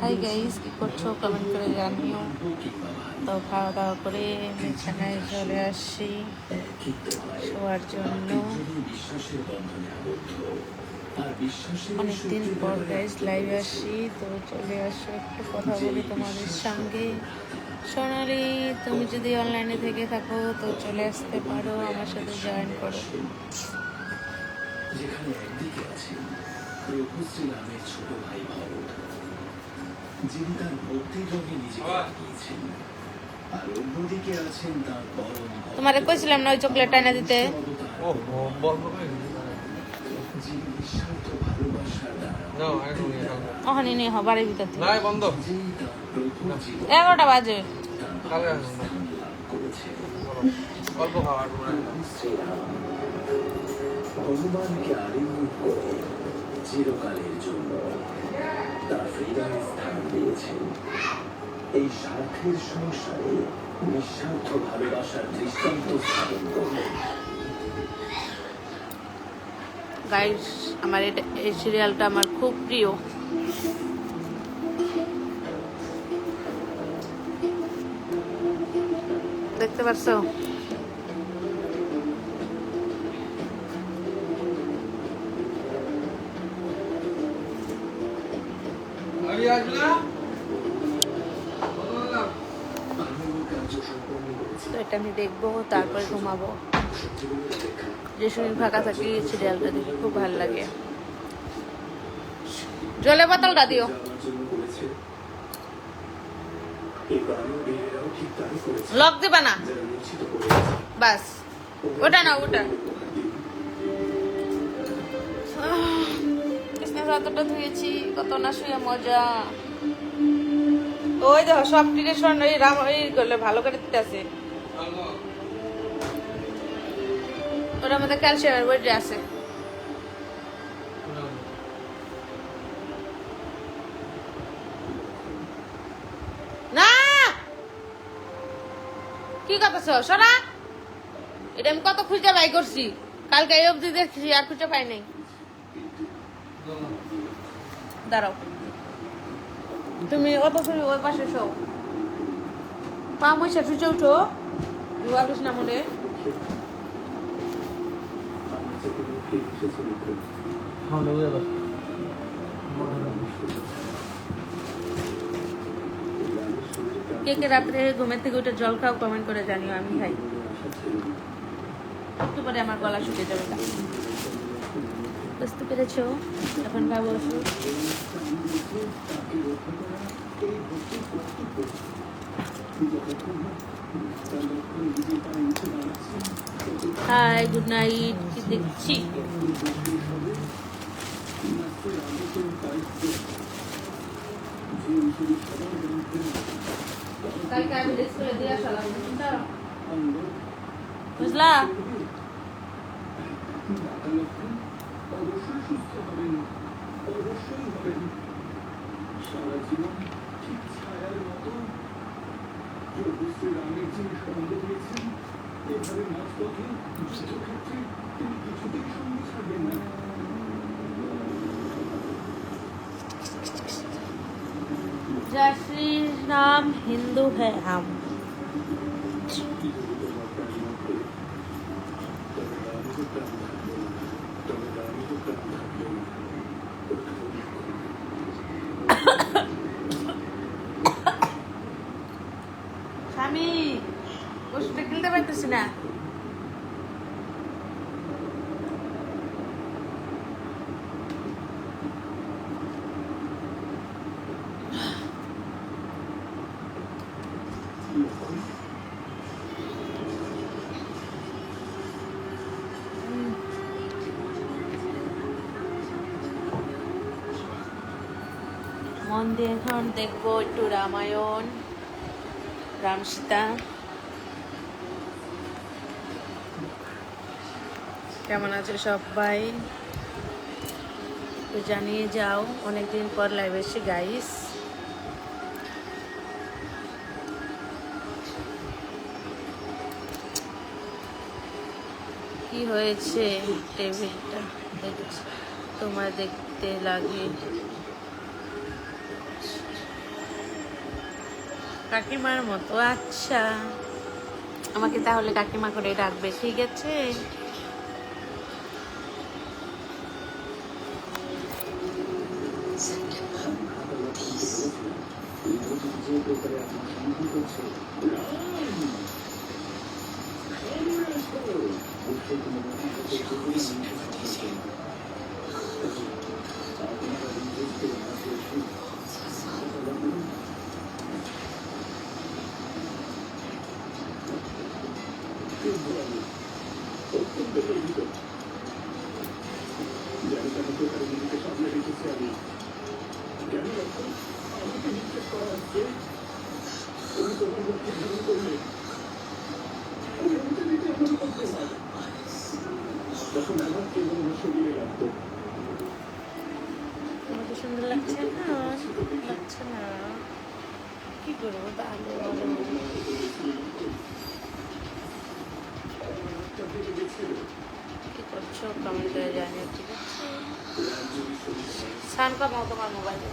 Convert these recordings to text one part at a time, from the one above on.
Hi guys, কি করছো comment করে জানিও। তো খাওয়া দাওয়া করে বিছানায় চলে আসছি শোয়ার জন্য। অনেকদিন পর গাইস লাইভে আসছি, তো চলে আসো একটু কথা বলি তোমাদের সঙ্গে। সোনালি, তুমি যদি অনলাইনে থেকে থাকো তো চলে আসতে পারো, আমার সাথে জয়েন করো। যেখানে একদিকে আছেন প্রভু শ্রীরামের ছোট ভাই ভরত, যিনি তার ভক্তির রঙে নিজেকে লাগিয়েছেন, আর অন্যদিকে আছেন তার পরম ভক্ত, তোমারে কইছিলাম না ওই চকলেটটা এনে দিতে। যিনি নিঃস্বার্থ ভালোবাসার দ্বারা ওখানে নিয়ে বাড়ির ভিতর থেকে বন্ধ তার প্রভু জীবন 11টা বাজে। করেছেন। অল্প খাওয়ার শ্রীরাম হনুমানকে আলিঙ্গন করে চিরকালের জন্য তার হৃদয়ে স্থান দিয়েছেন। এই স্বার্থের সংসারে নিঃস্বার্থ ভালোবাসার দৃষ্টান্ত স্থাপন করলেন। গাইস, আমার এই সিরিয়ালটা আমার খুব প্রিয়। দেখতে পারছো? তো এটা আমি দেখবো, তারপরে ঘুমাবো। যে শরীর ফাঁকা থাকি সিরিয়ালটা দেখে খুব ভালো লাগে। জলে বোতলটা দিও। লক দিবা না, বাস ওটা না ওটা। যতটা ধুয়েছি কত না শুয়ে মজা। ওই দেখো সব ডিরেকশন এই রাম এই করলে ভালো করে দিতে আছে। ওটার মধ্যে ক্যালসিয়ামের বইটা আছে। না কি করতেছ সোনা? এটা আমি কত খুঁজে বাই করছি, কালকে এই অবধি দেখছি আর খুঁজে পাই নাই। দাঁড়াও, তুমি অত শুনি ওই পাশে শো পা মশা সুচে উঠো। ভাবিস না মনে কে কে রাত্রে ঘুমের থেকে উঠে জল খাও কমেন্ট করে জানিও। আমি খাই, একটু পরে আমার গলা শুকিয়ে যাবে। বুঝতে পেরেছো? এখন খাবো ওষুধ। Hi, good night. কি দেখছি? কালকে আমি ড্রেস করে দিয়ে আসলাম, বুঝলা? অবশ্যই সুস্থ হবেন, অবশ্যই হবেন। সারা জীবন ঠিক ছায়ার মতো প্রভু শ্রীরামের যিনি সঙ্গ দিয়েছেন, এভাবে মাঝপথে যুদ্ধক্ষেত্রে তিনি কিছুতেই সঙ্গ ছাড়বেন না। जय श्री राम, हिंदू है हम। স্বামী ওষুধটা কিনতে পারতেছি না। মন দিয়ে এখন দেখবো একটু রামায়ণ, রাম সীতা। কেমন আছে সবাই তো জানিয়ে যাও। অনেকদিন পর লাইভে এসেছি গাইস। কি হয়েছে টেবিলটা দেখছি। তোমার দেখতে লাগে। কাকিমার মতো, আচ্ছা আমাকে তাহলে কাকিমা করে ডাকবে, ঠিক আছে? আমাকে সুন্দর লাগছে না? লাগছে না, কি করবো তাহলে বলো? কি করছো কমেন্ট করে জানিও, ঠিক আছে? সান কামাও তোমার মোবাইলে।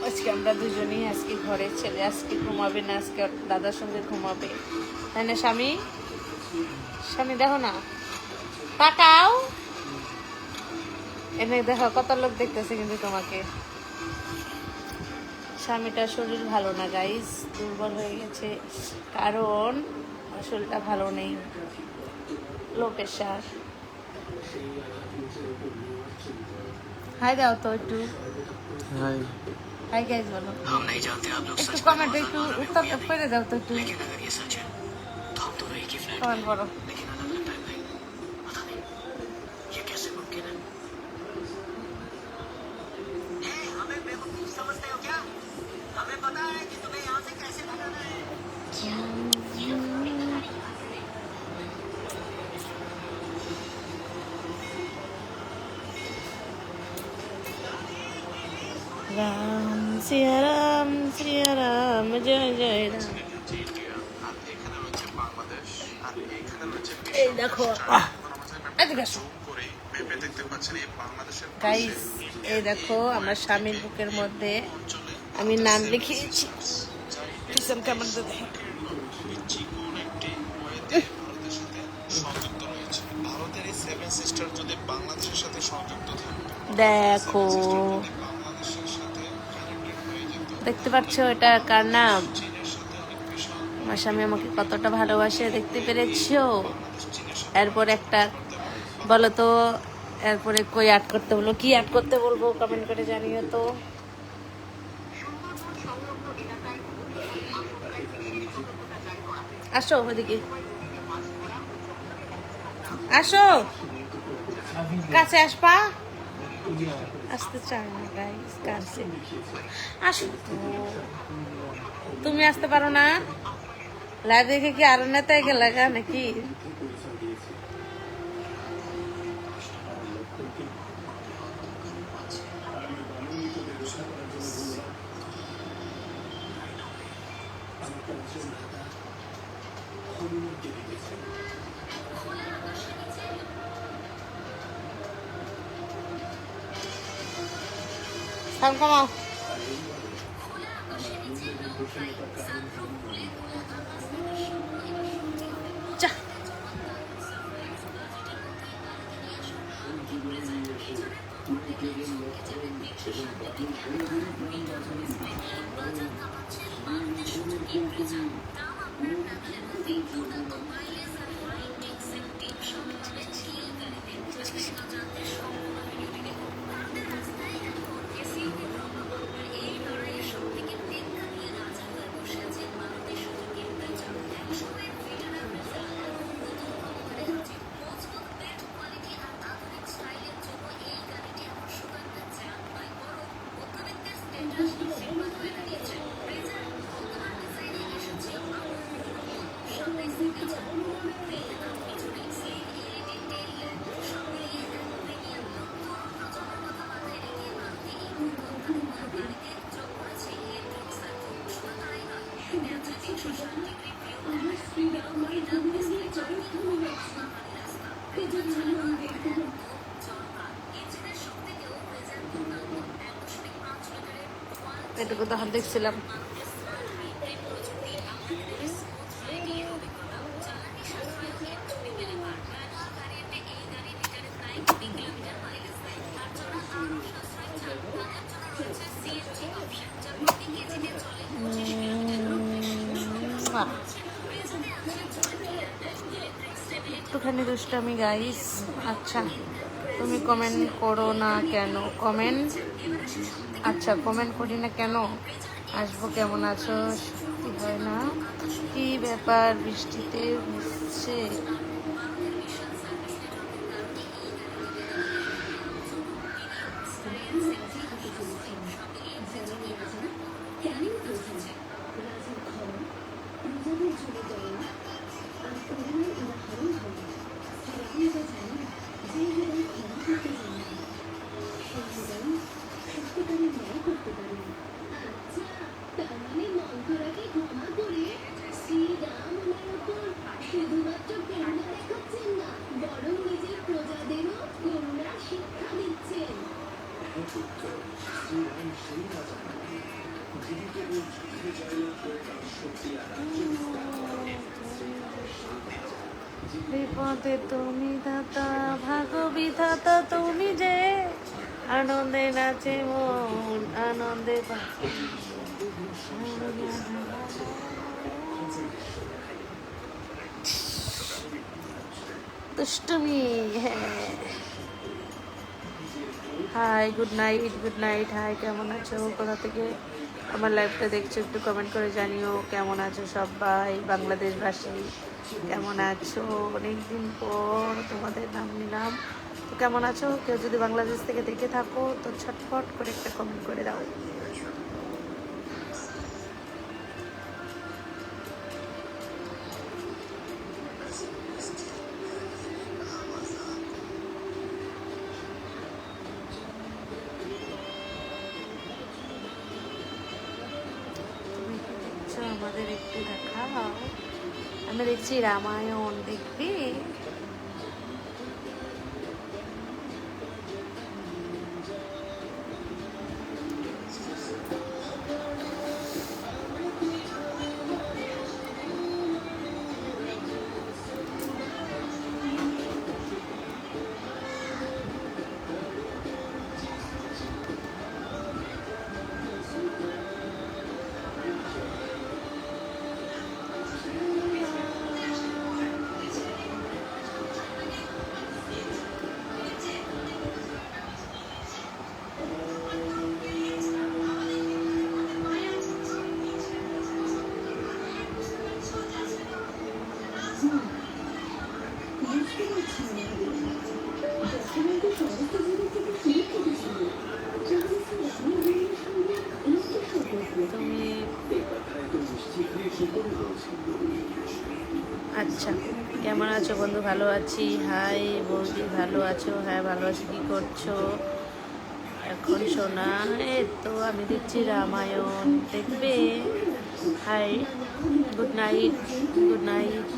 আজকে আমরা দুজনেই আজকে ঘরে, ছেলে আজকে ঘুমাবে না, আজকে ওর দাদার সঙ্গে ঘুমাবে, তাই না স্বামী? স্বামী দেখো না, তাকাও, এনে দেখো কত লোক দেখতেছে কিন্তু তোমাকে। স্বামীটার শরীর ভালো না গাইস, দুর্বল হয়ে গেছে, কারণ শরীরটা ভালো নেই, লো প্রেশার। হাই দাও তো একটু, হাই। হাই গাইস বলো, একটু কমেন্ট, একটু উত্তর করে দাও তো, একটু কমেন্ট করো। রাম সিয়া রাম, সিয়া রাম, জয় জয় রাম। এই দেখো গাইস, এই দেখো আমার স্বামীর বুকের মধ্যে আমি নাম লিখিয়েছি। কিষান কেমন তো দেখো, দেখতে পাচ্ছ এটা কার নাম? আমার স্বামী আমাকে কতটা ভালোবাসে, দেখতে পেরেছো? এরপর একটা বলো তো, এরপরে কই অ্যাড করতে বলবো, কি অ্যাড করতে বলবো কমেন্ট করে জানিও তো। আসো ওদিকে, আসো কাছে, আসবা, আসতে চায় না গাইস কাছে, আসো তো। তুমি আসতে পারো না? লাইভ দেখে কি আরো নেতায় গেলে নাকি? সাউন্ড কমাও। যা Thank you. এটুকু তখন দেখছিলাম। একটুখানি দুষ্টামি গাইস। আচ্ছা তুমি কমেন্ট করো না কেন? কমেন্ট আচ্ছা কমেন্ট করি না কেন? আসবো, কেমন আছো? সত্যি হয় না, কি ব্যাপার বৃষ্টিতে ভিজছে? বিপদে তুমি দাতা, ভাগ বিধাতা তুমি যে, আনন্দে নাচে মন, আনন্দে দুষ্টুমি। হ্যাঁ, hi, good night, good night. Hi, কেমন আছো? কোথা থেকে আমার লাইভটা দেখছো একটু কমেন্ট করে জানিও। কেমন আছো সবাই? বাংলাদেশবাসী কেমন আছো? অনেকদিন পর তোমাদের নাম নিলাম। তো কেমন আছো? কেউ যদি বাংলাদেশ থেকে দেখে থাকো তো ছটফট করে একটা কমেন্ট করে দাও। তুমি কি দেখছো? আমাদের একটু দেখাও। আমি দেখছি রামায়ণ, দেখবি? তুমি আচ্ছা কেমন আছো বন্ধু? ভালো আছি। হাই বৌদি, ভালো আছো? হ্যাঁ ভালো আছি। কি করছো এখন সোনা? এই তো আমি দেখছি রামায়ণ, দেখবে? Hi, good night, good night.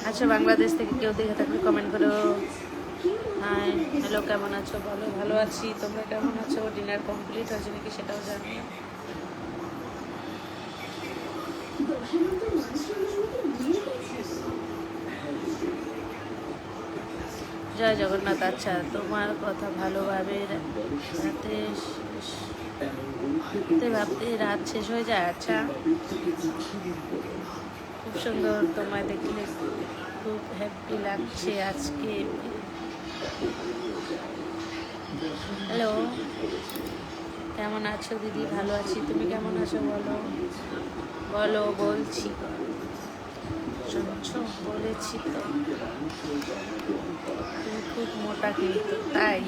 আচ্ছা বাংলাদেশ থেকে কেউ দেখে থাকলে কমেন্ট করো। হাই, হ্যালো, কেমন আছো বলো? ভালো আছি। তোমরা কেমন আছো? ডিনার কমপ্লিট হয়েছে নাকি সেটাও জানিও। জয় জগন্নাথ। আচ্ছা তোমার কথা ভালোভাবে ভাবতে রাত শেষ হয়ে যায়। আচ্ছা খুব সুন্দর, তোমায় দেখলে খুব হ্যাপি লাগছে আজকে। হ্যালো, কেমন আছো দিদি? ভালো আছি। তুমি কেমন আছো বলো? বলো, বলছি শুনছো? বলেছি তো তুমি খুব মোটা কিন্তু, তাই?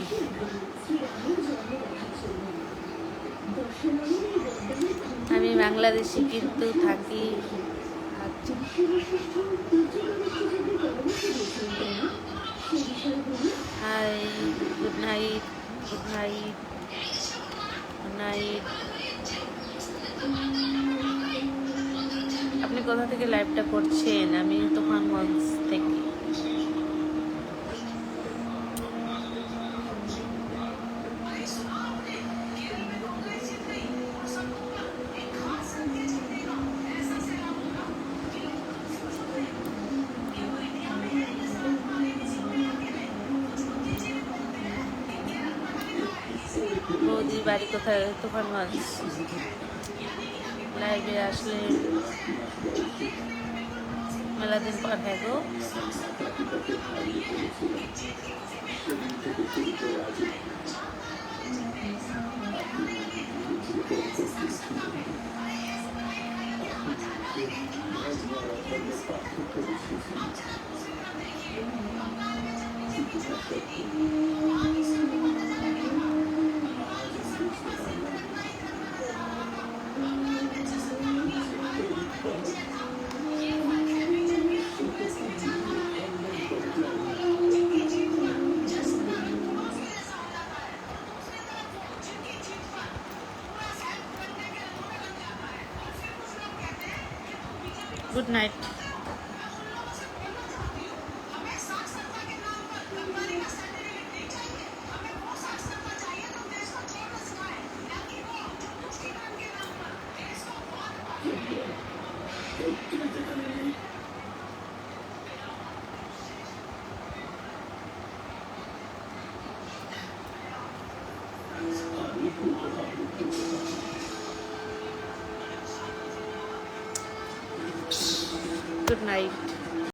আমি বাংলাদেশে কিন্তু থাকি। আচ্ছা hi, good night, good night, good night. আপনি কোথা থেকে লাইভটা করছেন? আমি তুফানগঞ্জ থেকে। বাড়ি কোথায়? তুফানগঞ্জ। লাইভে আসলে মেলা দিন পর। হ্যাঁ গো, গুড নাইট। Good night.